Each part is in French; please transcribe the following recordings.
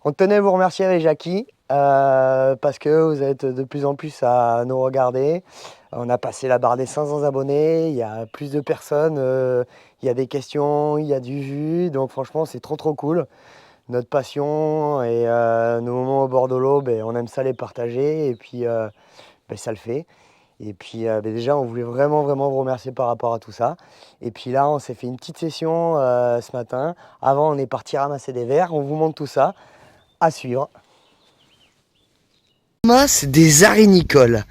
On tenait à vous remercier avec Jackie parce que vous êtes de plus en plus à nous regarder. On a passé la barre des 500 abonnés, il y a plus de personnes, il y a des questions, il y a du vu, donc franchement c'est trop cool. Notre passion et nos moments au bord de l'eau, ben, on aime ça les partager et puis ben, ça le fait. Et puis ben, déjà on voulait vraiment vous remercier par rapport à tout ça. Et puis là on s'est fait une petite session ce matin. Avant on est parti ramasser des verres, on vous montre tout ça. À suivre. C'est des arénicoles.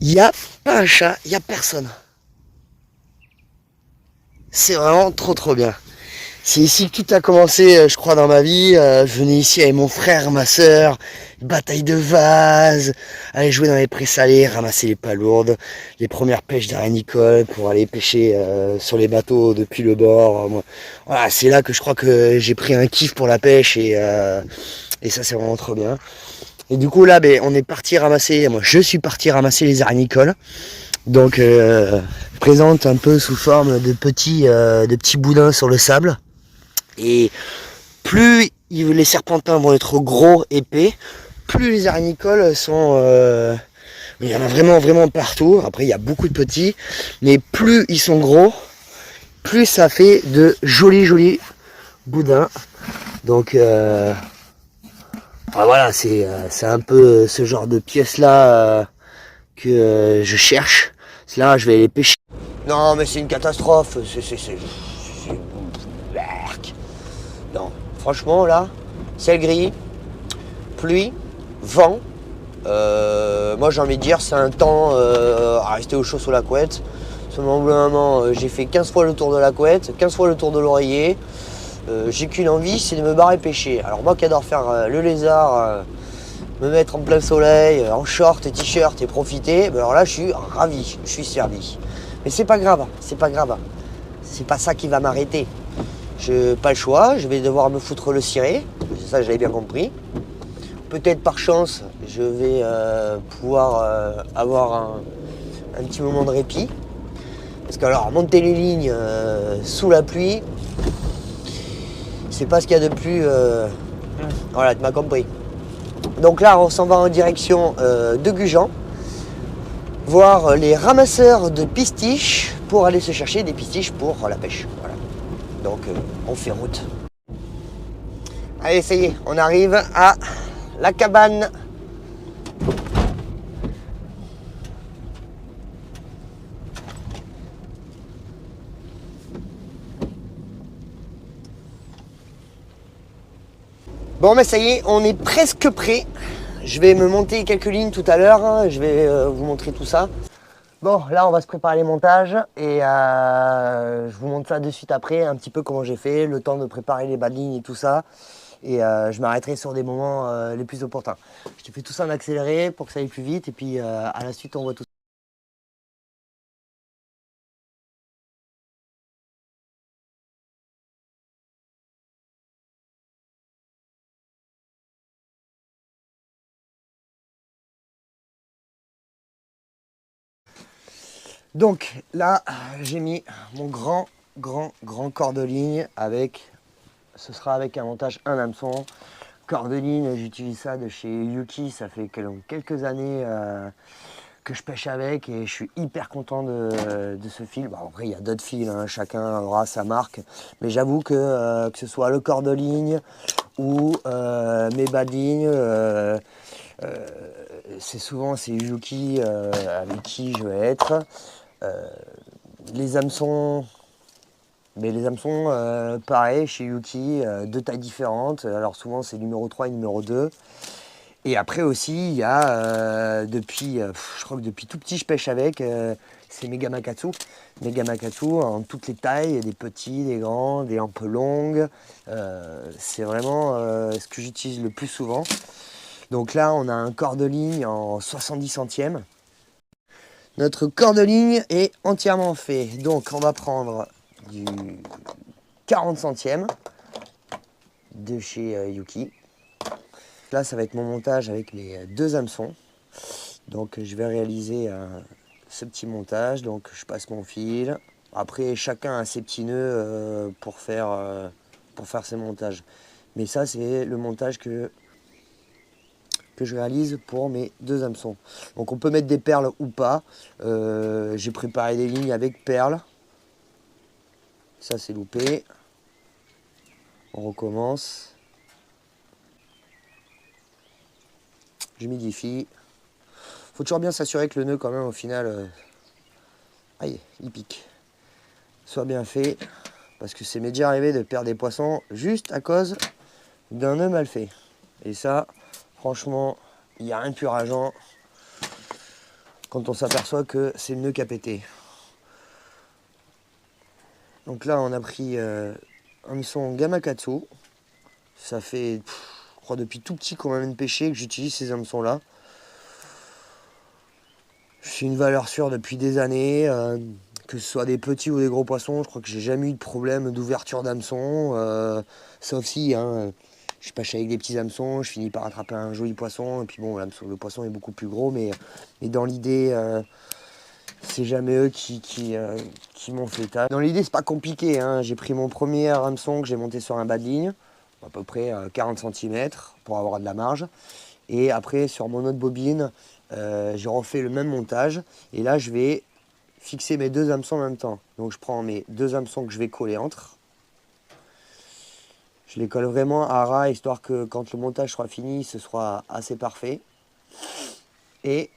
Il n'y a pas un chat, il n'y a personne. C'est vraiment trop bien. C'est ici que tout a commencé, je crois, dans ma vie. Je venais ici avec mon frère, ma soeur, bataille de vases, aller jouer dans les prés salés, ramasser les palourdes, les premières pêches d'arénicoles pour aller pêcher sur les bateaux depuis le bord. Voilà, c'est là que je crois que j'ai pris un kiff pour la pêche et ça c'est vraiment trop bien. Et du coup là, ben, on est parti ramasser, moi je suis parti ramasser les arénicoles. Donc présente un peu sous forme de petits boudins sur le sable. Et plus les serpentins vont être gros, épais, plus les arénicoles sont... il y en a vraiment partout. Après il y a beaucoup de petits. Mais plus ils sont gros, plus ça fait de jolis boudins. Donc enfin, voilà, c'est un peu ce genre de pièces là que je cherche. Là, je vais les pêcher. Non, mais c'est une catastrophe. Non, franchement, là, ciel gris, pluie, vent. Moi, j'ai envie de dire, c'est un temps à rester au chaud sous la couette. Seulement, j'ai fait 15 fois le tour de la couette, 15 fois le tour de l'oreiller. J'ai qu'une envie, c'est de me barrer pêcher. Alors, moi qui adore faire le lézard, me mettre en plein soleil, en short et t-shirt et profiter, ben alors là je suis ravi, je suis servi. Mais c'est pas grave, c'est pas grave. C'est pas ça qui va m'arrêter. J'ai pas le choix, je vais devoir me foutre le ciré, ça j'avais bien compris. Peut-être par chance, je vais pouvoir avoir un petit moment de répit. Parce que alors monter les lignes sous la pluie, c'est pas ce qu'il y a de plus... Voilà, tu m'as compris. Donc là, on s'en va en direction de Gujan, voir les ramasseurs de pistiches pour aller se chercher des pistiches pour la pêche. Voilà. Donc on fait route. Allez, ça y est, on arrive à la cabane. Bon, mais ça y est, on est presque prêt. Je vais me monter quelques lignes tout à l'heure. Je vais vous montrer tout ça. Bon, là, on va se préparer les montages et je vous montre ça de suite après, un petit peu comment j'ai fait, le temps de préparer les bas de ligne et tout ça. Et je m'arrêterai sur des moments les plus opportuns. Je te fais tout ça en accéléré pour que ça aille plus vite et puis à la suite, on voit tout ça. Donc là, j'ai mis mon grand corps de ligne avec, ce sera avec un montage un hameçon. Corps de ligne, j'utilise ça de chez Yuki, ça fait quelques années que je pêche avec et je suis hyper content de ce fil. Bon, après, il y a d'autres fils, hein, chacun aura sa marque, mais j'avoue que ce soit le corps de ligne ou mes bas de ligne, c'est Yuki avec qui je vais être. Les hameçons, mais les hameçons, pareil, chez Yuki, de tailles différentes. Alors souvent, c'est numéro 3 et numéro 2. Et après aussi, il y a, je crois que depuis tout petit, je pêche avec, c'est Megamakatsu. Megamakatsu en toutes les tailles, des petits, des grands, des un peu longues. C'est vraiment ce que j'utilise le plus souvent. Donc là, on a un corps de ligne en 70 centièmes. Notre corps de ligne est entièrement fait. Donc on va prendre du 40 centièmes de chez Yuki. Là, ça va être mon montage avec mes deux hameçons. Donc je vais réaliser ce petit montage. Donc je passe mon fil. Après, chacun a ses petits nœuds pour faire ses montages. Mais ça, c'est le montage que je réalise pour mes 2 hameçons. Donc on peut mettre des perles ou pas. J'ai préparé des lignes avec perles. Ça, c'est loupé. On recommence. J'humidifie. Faut toujours bien s'assurer que le nœud, quand même, au final, aïe, il pique. Soit bien fait. Parce que c'est m'est déjà arrivé de perdre des poissons juste à cause d'un nœud mal fait. Et ça, franchement, il n'y a rien de plus rageant quand on s'aperçoit que c'est le nœud qui a pété. Donc là, on a pris un hameçon Gamakatsu. Ça fait, je crois, depuis tout petit qu'on m'amène pêcher que j'utilise ces hameçons-là. C'est une valeur sûre depuis des années. Que ce soit des petits ou des gros poissons, je crois que j'ai jamais eu de problème d'ouverture d'hameçon. Sauf si je pêche avec des petits hameçons, je finis par attraper un joli poisson. Et puis bon, le poisson est beaucoup plus gros, mais dans l'idée, c'est jamais eux qui m'ont fait tâche. Dans l'idée, c'est pas compliqué. J'ai pris mon premier hameçon que j'ai monté sur un bas de ligne, à peu près 40 cm pour avoir de la marge. Et après, sur mon autre bobine, j'ai refait le même montage. Et là, je vais fixer mes 2 hameçons en même temps. Donc, je prends mes 2 hameçons que je vais coller entre. Je les colle vraiment à ras, histoire que quand le montage sera fini, ce soit assez parfait. Et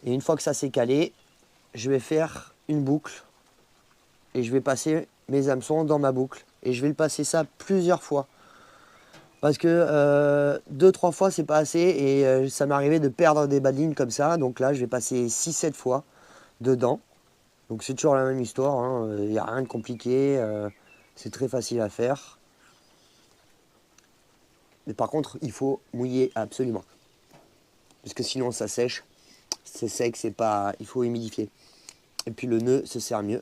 une fois que ça s'est calé, je vais faire une boucle. Et je vais passer mes hameçons dans ma boucle. Et je vais le passer ça plusieurs fois. Parce que 2-3 fois, c'est pas assez. Et ça m'est arrivé de perdre des bas de ligne comme ça. Donc là, je vais passer 6-7 fois dedans. Donc c'est toujours la même histoire. Il n'y a rien de compliqué. C'est très facile à faire. Mais par contre, il faut mouiller absolument. Parce que sinon, ça sèche. C'est sec, c'est pas... Il faut humidifier. Et puis le nœud se serre mieux.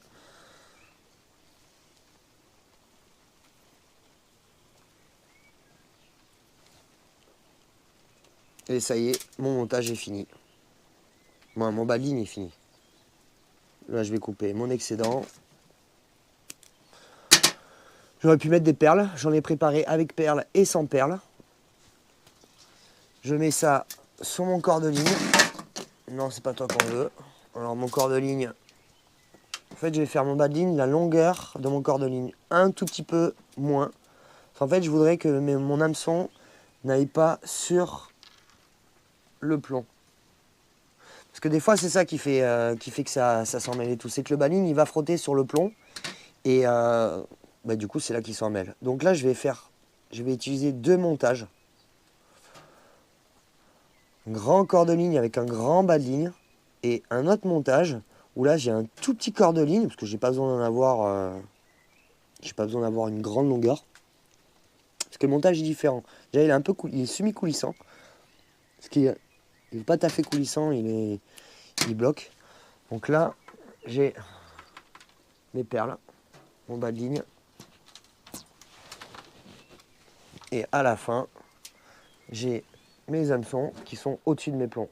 Et ça y est, mon montage est fini. Mon bas de ligne est fini. Là, je vais couper mon excédent. J'aurais pu mettre des perles. J'en ai préparé avec perles et sans perles. Je mets ça sur mon corps de ligne. Non, c'est pas toi qu'on veut. Alors, mon corps de ligne. En fait, je vais faire mon bas de ligne, la longueur de mon corps de ligne. Un tout petit peu moins. En fait, je voudrais que mon hameçon n'aille pas sur le plomb. Parce que des fois, c'est ça qui fait que ça s'en mêle et tout. C'est que le bas de ligne, il va frotter sur le plomb. Et du coup, c'est là qu'il s'en mêle. Donc là, je vais utiliser 2 montages. Un grand corps de ligne avec un grand bas de ligne. Et un autre montage où là, j'ai un tout petit corps de ligne. Parce que j'ai pas besoin d'en avoir... j'ai pas besoin d'avoir une grande longueur. Parce que le montage est différent. Déjà, il est semi-coulissant. Parce qu'il n'est pas tout à fait coulissant, il bloque. Donc là, j'ai mes perles, mon bas de ligne. Et à la fin, j'ai mes hameçons qui sont au-dessus de mes plombs.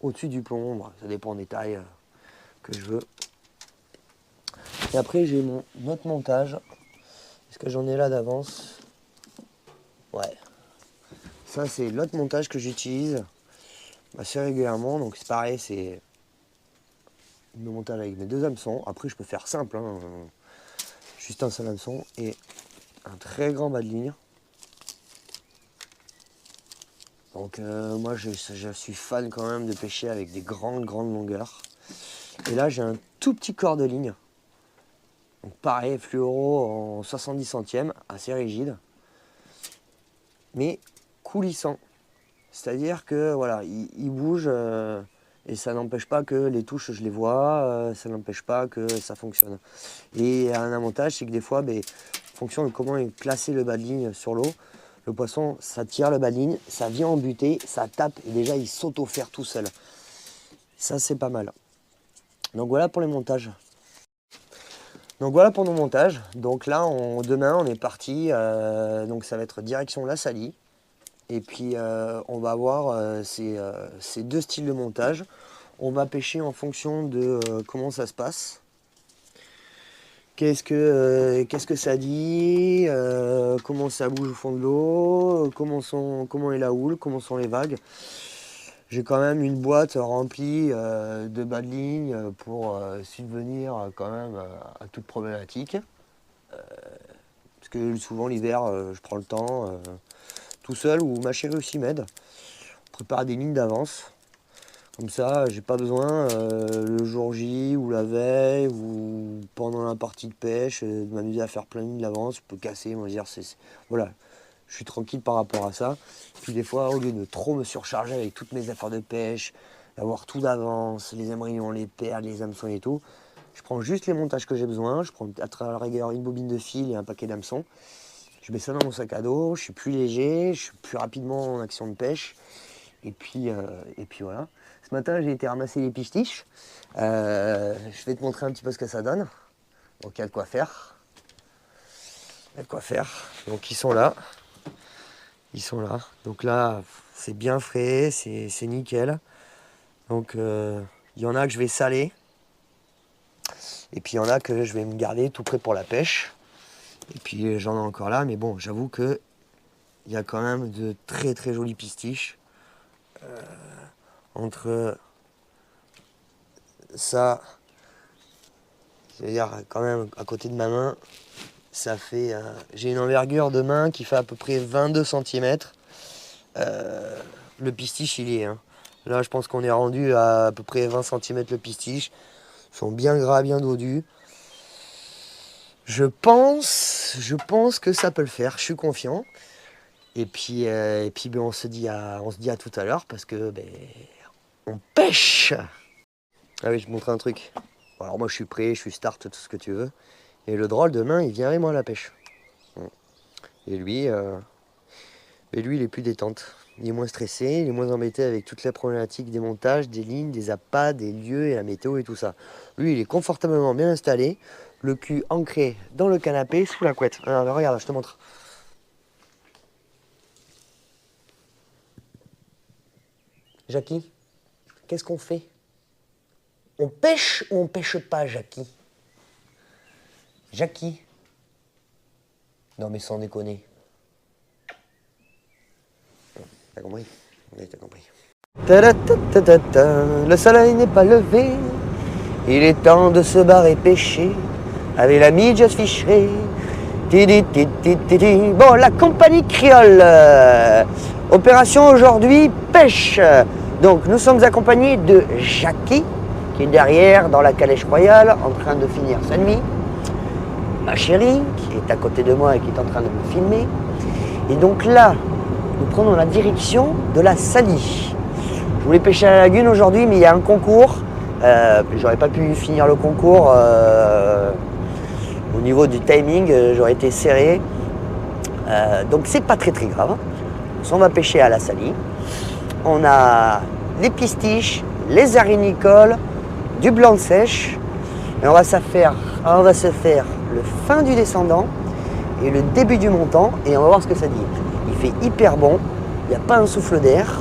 Au-dessus du plomb, ça dépend des tailles que je veux. Et après, j'ai mon autre montage. Est-ce que j'en ai là d'avance? Ouais. Ça, c'est l'autre montage que j'utilise assez régulièrement. Donc c'est pareil, c'est le montage avec mes 2 hameçons. Après, je peux faire simple. Juste un seul hameçon et un très grand bas de ligne. Donc moi, je suis fan quand même de pêcher avec des grandes longueurs. Et là, j'ai un tout petit corps de ligne. Donc pareil, fluoro en 70 centièmes, assez rigide. Mais coulissant. C'est-à-dire que voilà, il bouge et ça n'empêche pas que les touches, je les vois. Ça n'empêche pas que ça fonctionne. Et un avantage, c'est que des fois, en fonction de comment est placé le bas de ligne sur l'eau, le poisson, ça tire le bas de ligne, ça vient en butée, ça tape et déjà il s'auto-faire tout seul. Ça, c'est pas mal. Donc voilà pour les montages. Donc voilà pour nos montages. Donc là, demain, on est parti. Donc ça va être direction La Salie. Et puis on va avoir ces 2 styles de montage. On va pêcher en fonction de comment ça se passe. Qu'est-ce que ça dit comment ça bouge au fond de l'eau, comment est la houle, comment sont les vagues. J'ai quand même une boîte remplie de bas de ligne pour subvenir quand même à toute problématique. Parce que souvent l'hiver, je prends le temps tout seul ou ma chérie aussi m'aide. On prépare des lignes d'avance. Comme ça, j'ai pas besoin le jour J ou la veille ou pendant la partie de pêche de m'amuser à faire plein de lignes d'avance. Je peux casser, moi dire, voilà, je suis tranquille par rapport à ça. Puis des fois, au lieu de trop me surcharger avec toutes mes affaires de pêche, d'avoir tout d'avance, les émerillons, les perles, les hameçons et tout, je prends juste les montages que j'ai besoin. Je prends à travers la rigueur une bobine de fil et un paquet d'hameçons. Je mets ça dans mon sac à dos, je suis plus léger, je suis plus rapidement en action de pêche. Et puis voilà. Ce matin, j'ai été ramasser les pistiches. Je vais te montrer un petit peu ce que ça donne. Donc il y a de quoi faire. Il y a de quoi faire. Donc ils sont là. Ils sont là. Donc là, c'est bien frais, c'est nickel. Donc il y en a que je vais saler. Et puis il y en a que je vais me garder tout prêt pour la pêche. Et puis j'en ai encore là. Mais bon, j'avoue que il y a quand même de très très jolies pistiches. Entre ça, c'est-à-dire quand même à côté de ma main, ça fait, j'ai une envergure de main qui fait à peu près 22 cm. Le pistiche il est, hein. Là je pense qu'on est rendu à peu près 20 cm le pistiche. Ils sont bien gras, bien dodus. Je pense que ça peut le faire, je suis confiant. Et puis ben, on se dit à tout à l'heure parce que ben, on pêche. Ah oui, je te montre un truc. Bon, alors moi je suis prêt, je suis start, tout ce que tu veux. Et le drôle demain, il vient avec moi à la pêche. Et lui, il est plus détente. Il est moins stressé, il est moins embêté avec toute la problématique des montages, des lignes, des appâts, des lieux et la météo et tout ça. Lui, il est confortablement bien installé, le cul ancré dans le canapé sous la couette. Alors, regarde, je te montre. Jackie, qu'est-ce qu'on fait? On pêche ou on pêche pas, Jackie? Jackie? Non mais sans déconner. T'as compris? Oui, t'as compris. Le soleil n'est pas levé. Il est temps de se barrer pêcher avec l'ami Just Fishery. Bon, la compagnie créole. Opération aujourd'hui, pêche. Donc nous sommes accompagnés de Jackie, qui est derrière dans la calèche royale en train de finir sa nuit. Ma chérie, qui est à côté de moi et qui est en train de me filmer. Et donc là, nous prenons la direction de la Saly. Je voulais pêcher à la lagune aujourd'hui, mais il y a un concours. J'aurais pas pu finir le concours. Au niveau du timing, j'aurais été serré. Donc c'est pas très grave. On va pêcher à la Saly. On a les pistiches, les arinicoles, du blanc de sèche. Et on va se faire le fin du descendant et le début du montant. Et on va voir ce que ça dit. Il fait hyper bon. Il n'y a pas un souffle d'air.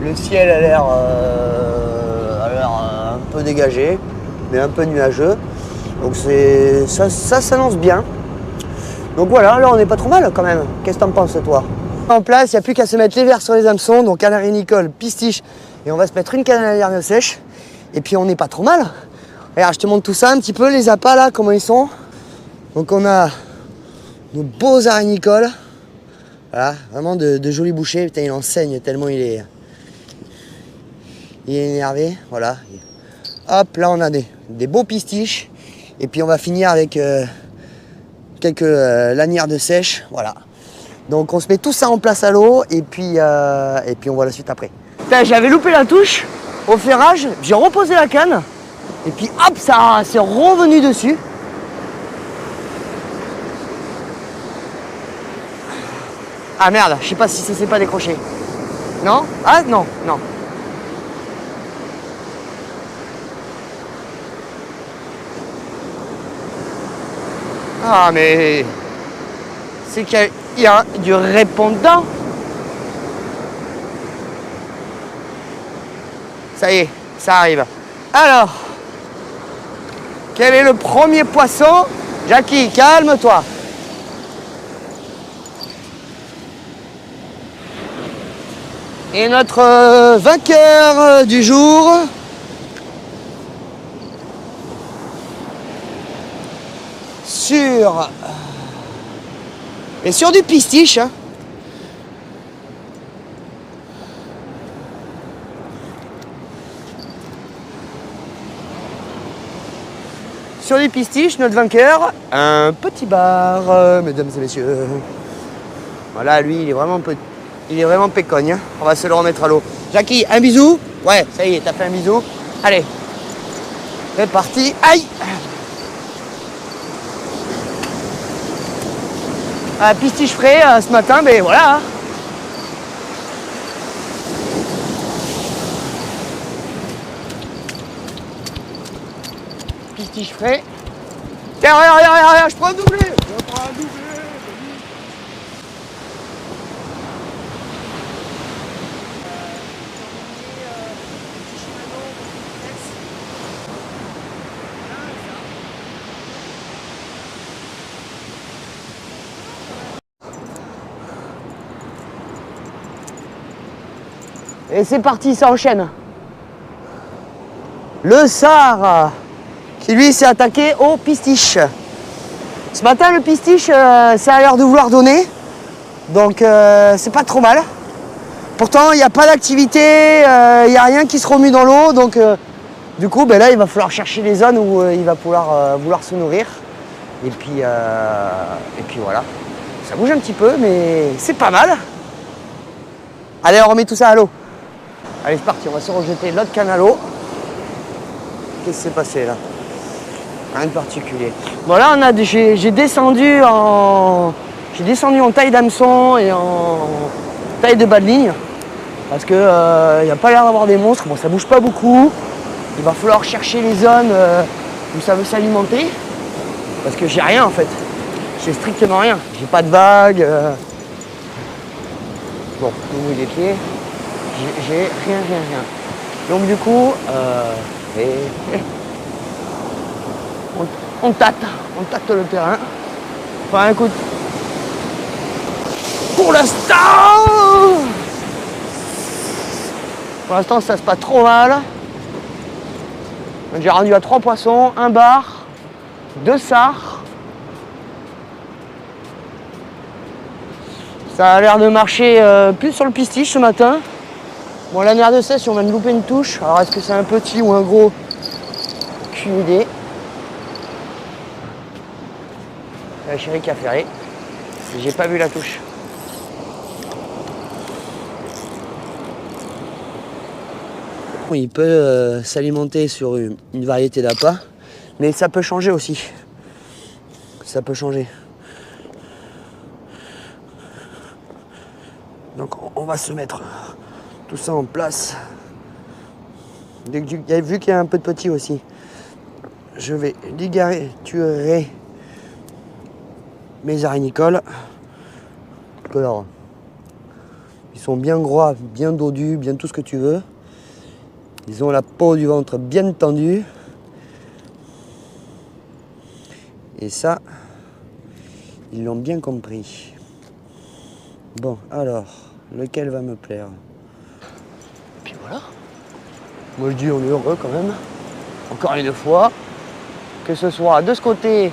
Le ciel a l'air un peu dégagé, mais un peu nuageux. Donc ça s'annonce bien. Donc voilà, là on n'est pas trop mal quand même. Qu'est-ce que t'en penses toi? En place, il n'y a plus qu'à se mettre les verres sur les hameçons, donc canari nicole, pistiche, et on va se mettre une canne à la sèche. Et puis on n'est pas trop mal. Regarde, je te montre tout ça un petit peu, les appâts là, comment ils sont. Donc on a nos beaux arinicoles. Voilà, vraiment de jolis bouchées. Putain, il enseigne tellement il est énervé. Voilà. Hop, là on a des beaux pistiches. Et puis on va finir avec quelques lanières de sèche. Voilà. Donc on se met tout ça en place à l'eau et puis on voit la suite après. J'avais loupé la touche au ferrage, j'ai reposé la canne et puis hop, ça s'est revenu dessus. Ah merde, je sais pas si ça s'est pas décroché. Non? Ah non, non. Ah mais c'est qu'il y a du répondant. Ça y est, ça arrive. Alors, quel est le premier poisson? Jackie, calme-toi. Et notre vainqueur du jour, sur du pistiche, hein. Sur du pistiche, notre vainqueur, un petit bar, mesdames et messieurs. Voilà, lui, il est vraiment pécogne, hein. On va se le remettre à l'eau. Jackie, un bisou? Ouais, ça y est, t'as fait un bisou. Allez, c'est parti. Aïe! Pistiche frais ce matin, mais voilà. Pistiche frais. Tiens, regarde, je prends un doublé. Et c'est parti, ça enchaîne. Le Sar, qui lui s'est attaqué au pistiche. Ce matin, le pistiche, ça a l'air de vouloir donner. Donc, c'est pas trop mal. Pourtant, il n'y a pas d'activité, il n'y a rien qui se remue dans l'eau. Donc, du coup, ben là, il va falloir chercher les zones où il va vouloir se nourrir. Et puis voilà. Ça bouge un petit peu, mais c'est pas mal. Allez, on remet tout ça à l'eau. Allez, c'est parti, on va se rejeter l'autre canne à l'eau. Qu'est-ce qui s'est passé là? Rien de particulier. Bon là, j'ai descendu en taille d'hameçon et en taille de bas de ligne. Parce que il n'y a pas l'air d'avoir des monstres. Bon, ça bouge pas beaucoup. Il va falloir chercher les zones où ça veut s'alimenter. Parce que j'ai rien en fait. J'ai strictement rien. J'ai pas de vagues. Bon, je mouille les pieds. J'ai rien. Donc du coup, on tâte le terrain. Enfin, écoute, pour l'instant, ça se passe trop mal. J'ai rendu à 3 poissons, 1 bar, 2 sars. Ça a l'air de marcher plus sur le pistiche ce matin. Bon, la nerf de cesse, on vient de louper une touche. Alors, est-ce que c'est un petit ou un gros? Aucune idée. La chérie qui a ferré. J'ai pas vu la touche. Il peut s'alimenter sur une variété d'appâts, mais ça peut changer aussi. Ça peut changer. Donc, on va se mettre tout ça en place. Vu qu'il y a un peu de petit aussi, je vais tuer mes arignicoles. Alors, ils sont bien gros, bien dodus, bien tout ce que tu veux. Ils ont la peau du ventre bien tendue. Et ça, ils l'ont bien compris. Bon, alors, lequel va me plaire? Et puis voilà. Moi je dis on est heureux quand même. Encore une fois, que ce soit de ce côté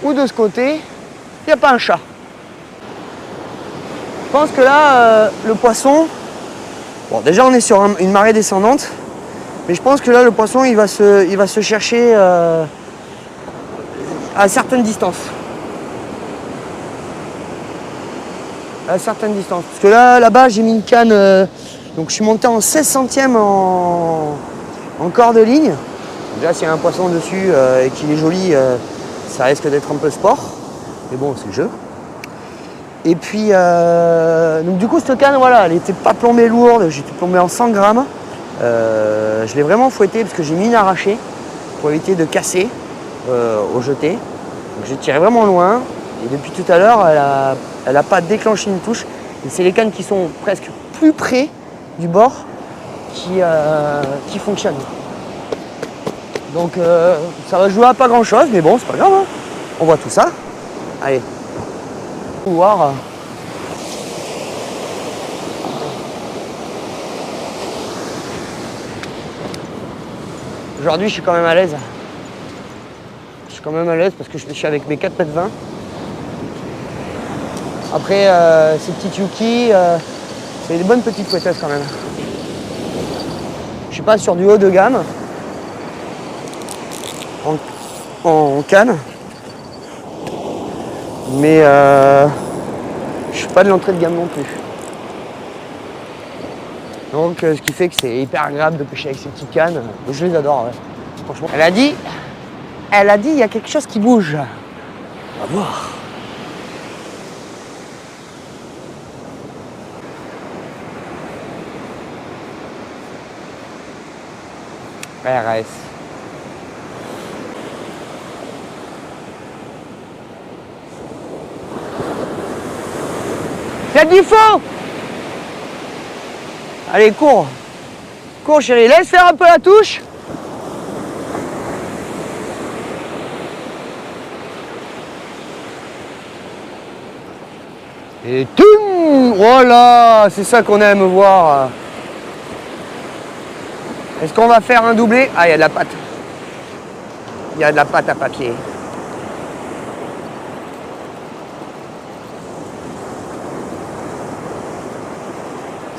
ou de ce côté, il n'y a pas un chat. Je pense que là, le poisson, bon déjà on est sur une marée descendante, mais je pense que là le poisson il va se chercher à certaines distances. À certaines distances. Parce que là-bas j'ai mis une canne, donc je suis monté en 16 centièmes en corps de ligne. Déjà s'il y a un poisson dessus et qu'il est joli, ça risque d'être un peu sport. Mais bon, c'est le jeu. Et puis, donc du coup, cette canne, voilà, elle n'était pas plombée lourde, j'étais plombé en 100 grammes. Je l'ai vraiment fouetté parce que j'ai mis une arrachée pour éviter de casser au jeté. Donc j'ai tiré vraiment loin. Et depuis tout à l'heure, elle n'a pas déclenché une touche. Et c'est les cannes qui sont presque plus près du bord qui fonctionnent. Donc ça va jouer à pas grand chose, mais bon, c'est pas grave, hein. On voit tout ça. Allez. On va voir Aujourd'hui, je suis quand même à l'aise. Je suis quand même à l'aise parce que je suis avec mes 4,20 m. Après, ces petites Yuki, c'est des bonnes petites fouetteuses quand même. Je suis pas sur du haut de gamme en canne, mais je suis pas de l'entrée de gamme non plus. Donc ce qui fait que c'est hyper agréable de pêcher avec ces petites cannes. Je les adore, ouais. Franchement. Elle a dit, il y a quelque chose qui bouge. On va voir. RS. Il y a du fond. Allez, cours. Cours, chérie. Laisse faire un peu la touche. Et toum. Voilà, c'est ça qu'on aime voir. Est-ce qu'on va faire un doublé? Ah, il y a de la pâte. Il y a de la pâte à papier.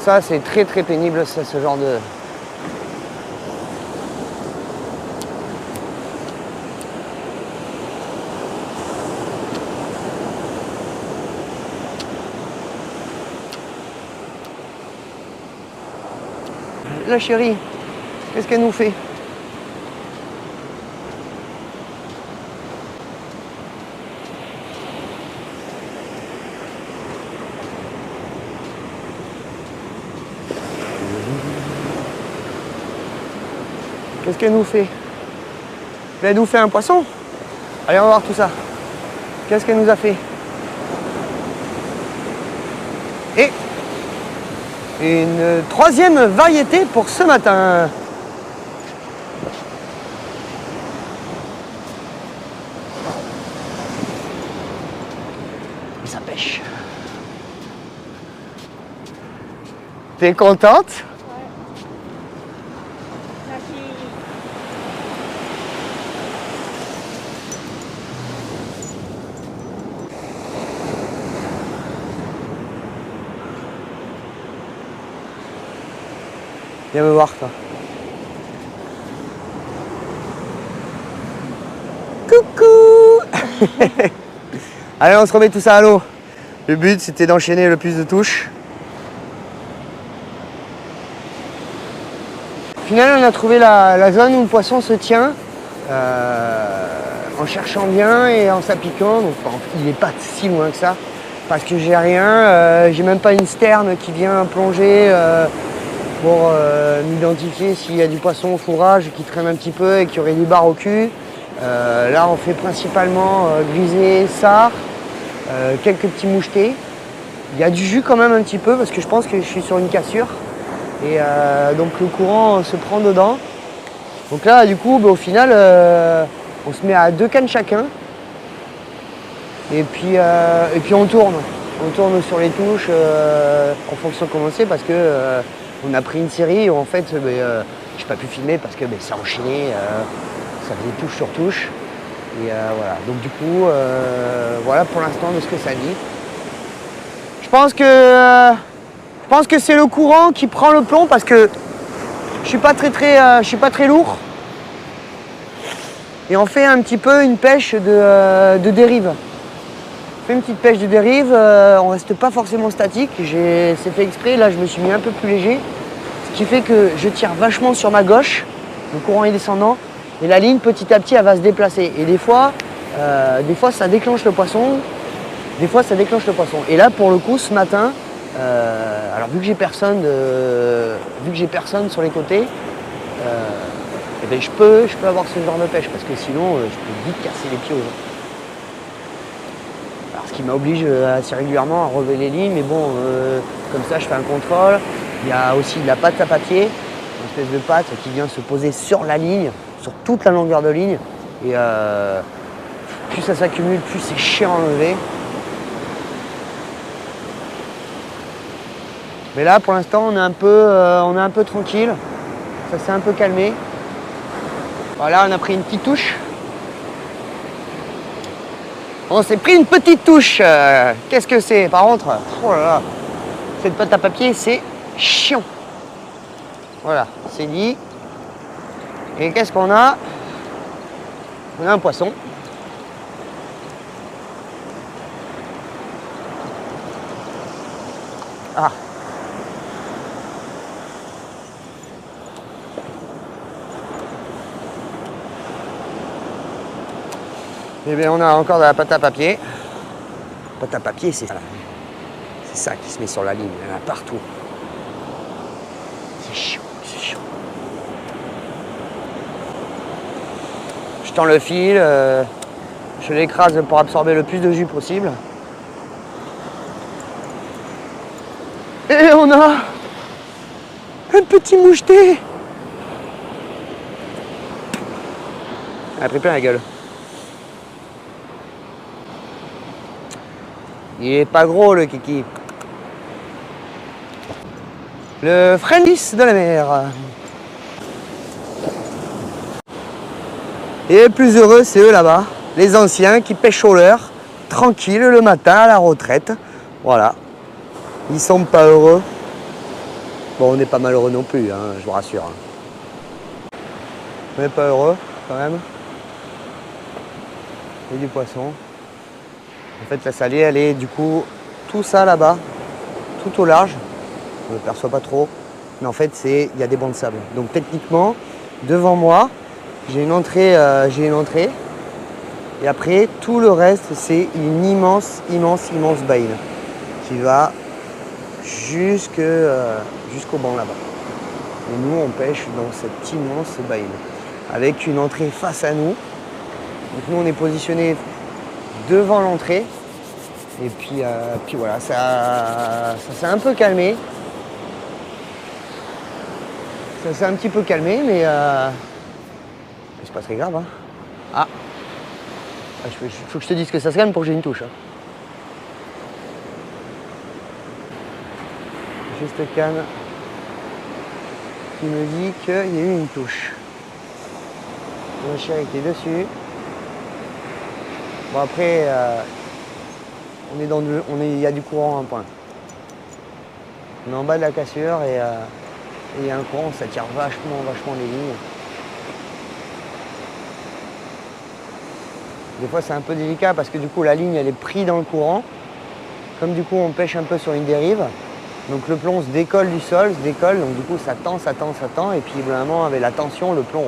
Ça, c'est très très pénible, ça, ce genre de... La chérie, qu'est-ce qu'elle nous fait? Qu'est-ce qu'elle nous fait? Elle nous fait un poisson? Allez, on va voir tout ça. Qu'est-ce qu'elle nous a fait? Et une troisième variété pour ce matin. Et ça pêche. T'es contente? Viens me voir, toi. Coucou. Allez, on se remet tout ça à l'eau. Le but, c'était d'enchaîner le plus de touches. Au final, on a trouvé la zone où le poisson se tient en cherchant bien et en s'appliquant. Donc, il n'est pas si loin que ça. Parce que j'ai rien, j'ai même pas une sterne qui vient plonger pour m'identifier s'il y a du poisson au fourrage qui traîne un petit peu et qui aurait du bar au cul. Là, on fait principalement grisé, sard, quelques petits mouchetés. Il y a du jus quand même un petit peu parce que je pense que je suis sur une cassure. Et donc le courant se prend dedans. Donc là, du coup, au final, on se met à 2 cannes chacun. Et puis on tourne. On tourne sur les touches en fonction de comment c'est parce que on a pris une série où en fait j'ai pas pu filmer parce que ça enchaînait, ça faisait touche sur touche. Et voilà. Donc du coup, voilà pour l'instant de ce que ça dit. Je pense que c'est le courant qui prend le plomb parce que je suis pas très lourd. Et on fait un petit peu une pêche de dérive. On fait une petite pêche de dérive, on reste pas forcément statique. C'est fait exprès, là je me suis mis un peu plus léger. Ce qui fait que je tire vachement sur ma gauche, le courant est descendant, et la ligne petit à petit elle va se déplacer. Et des fois ça déclenche le poisson, des fois ça déclenche le poisson. Et là pour le coup ce matin, alors vu que j'ai personne sur les côtés, je peux avoir ce genre de pêche parce que sinon je peux vite casser les pieds aux gens. Alors ce qui m'oblige assez régulièrement à relever les lignes, mais bon, comme ça je fais un contrôle. Il y a aussi de la pâte à papier, une espèce de pâte qui vient se poser sur la ligne, sur toute la longueur de ligne. Et plus ça s'accumule, plus c'est chiant à enlever. Mais là, pour l'instant, on est un peu tranquille. Ça s'est un peu calmé. Voilà, on a pris une petite touche. On s'est pris une petite touche. Qu'est-ce que c'est par contre? Oh là là. Cette pâte à papier, c'est chiant. Voilà, c'est dit. Et qu'est-ce qu'on a? On a un poisson. Ah. Eh bien, on a encore de la pâte à papier. Pâte à papier, c'est ça. C'est ça qui se met sur la ligne, il y en a partout. C'est chiant, c'est chiant. Je tends le fil, je l'écrase pour absorber le plus de jus possible. Et on a un petit moucheté. Elle a pris plein la gueule. Il est pas gros le kiki. Le friendlis de la mer. Et les plus heureux, c'est eux là-bas, les anciens qui pêchent au leurre, tranquilles le matin à la retraite. Voilà. Ils sont pas heureux. Bon, on n'est pas malheureux non plus, hein, je vous rassure. On n'est pas heureux quand même. Et du poisson. En fait, la salée, elle est du coup tout ça là-bas, tout au large. On ne le perçoit pas trop. Mais en fait, il y a des bancs de sable. Donc techniquement, devant moi, j'ai une entrée. Et après, tout le reste, c'est une immense baïne qui va jusqu'au banc là-bas. Et nous, on pêche dans cette immense baïne avec une entrée face à nous. Donc nous, on est positionné devant l'entrée. Et puis voilà, ça s'est un peu calmé. Ça s'est un petit peu calmé, mais c'est pas très grave. Hein. Ah, il faut que je te dise que ça se calme pour que j'ai une touche. Hein. Juste canne qui me dit qu'il y a eu une touche. Mon chéri qui est dessus. Bon après, il y a du courant à un point. On est en bas de la cassure et il y a un courant, ça tire vachement les lignes. Des fois c'est un peu délicat parce que du coup la ligne elle est prise dans le courant. Comme du coup on pêche un peu sur une dérive, donc le plomb se décolle du sol, donc du coup ça tend, et puis évidemment avec la tension, le plomb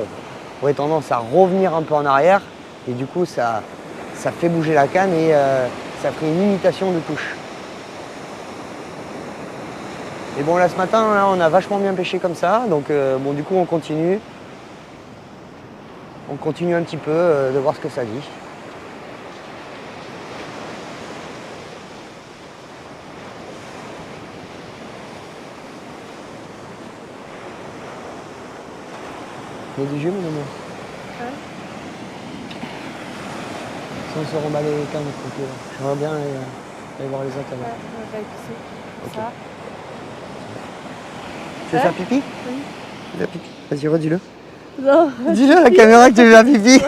aurait tendance à revenir un peu en arrière, et du coup ça fait bouger la canne et ça fait une imitation de touche. Et bon là ce matin, là, on a vachement bien pêché comme ça, donc bon du coup on continue. On continue un petit peu de voir ce que ça dit. Il y a du jus, mon amour. Ouais. Si on se remballe les cannes, j'aimerais bien aller voir les autres. Ouais, on va épicer. Okay. Ça. Tu veux faire pipi? Oui. Tu veux faire pipi? Vas-y, redis-le. Non. Dis-le à la caméra que tu veux faire pipi.